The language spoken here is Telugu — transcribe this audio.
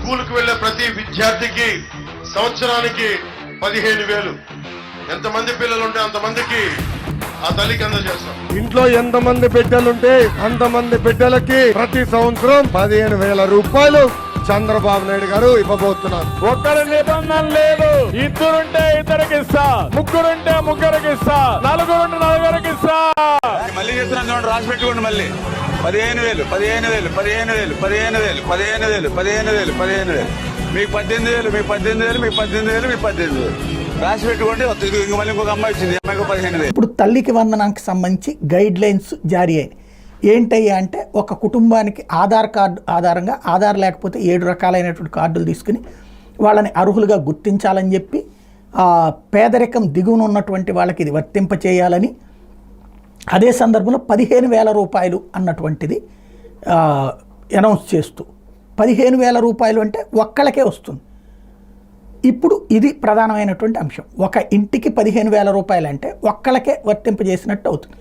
స్కూలుకు వెళ్లే ప్రతి విద్యార్థికి సంవత్సరానికి 15,000 ఎంతమంది పిల్లలుంటే అంతమందికి ఆ తల్లికి అందజేస్తాం. ఇంట్లో ఎంతమంది బిడ్డలుంటే అంతమంది బిడ్డలకి ప్రతి సంవత్సరం 15,000 రూపాయలు చంద్రబాబు నాయుడు గారు ఇవ్వబోతున్నారు. ఒక్కరి నిబంధన లేదు. ఇద్దరుంటే ఇద్దరికి ఇస్తా, ముగ్గురుంటే ముగ్గురికి ఇస్తా, నలుగురుంటే నలుగురికి ఇస్తా. మళ్ళీ చెప్తున్నాను చూడండి, రాసి పెట్టుకోండి. మళ్ళీ 15,000 15,000 15,000 15,000 15,000 15,000 15,000 మీకు 18,000 మీకు 18,000 మీకు 18,000 మీకు 18,000 రాసి పెట్టుకోండి. ఇంక మళ్ళీ ఇంకొక అమ్మాయి వచ్చింది, అమ్మాయికి 15,000. ఇప్పుడు తల్లికి వందనానికి సంబంధించి గైడ్ లైన్స్ జారీ అయ్యాయి. ఏంటయ్యా అంటే ఒక కుటుంబానికి ఆధార్ కార్డు ఆధారంగా, ఆధార్ లేకపోతే 7 రకాలైనటువంటి కార్డులు తీసుకుని వాళ్ళని అర్హులుగా గుర్తించాలని చెప్పి పేదరికం దిగువన ఉన్నటువంటి వాళ్ళకి ఇది వర్తింపచేయాలని, అదే సందర్భంలో 15,000 రూపాయలు అన్నటువంటిది అనౌన్స్ చేస్తూ 15,000 రూపాయలు అంటే ఒక్కళ్ళకే వస్తుంది. ఇప్పుడు ఇది ప్రధానమైనటువంటి అంశం. ఒక ఇంటికి 15,000 రూపాయలు అంటే ఒక్కళ్ళకే వర్తింపజేసినట్టు అవుతుంది.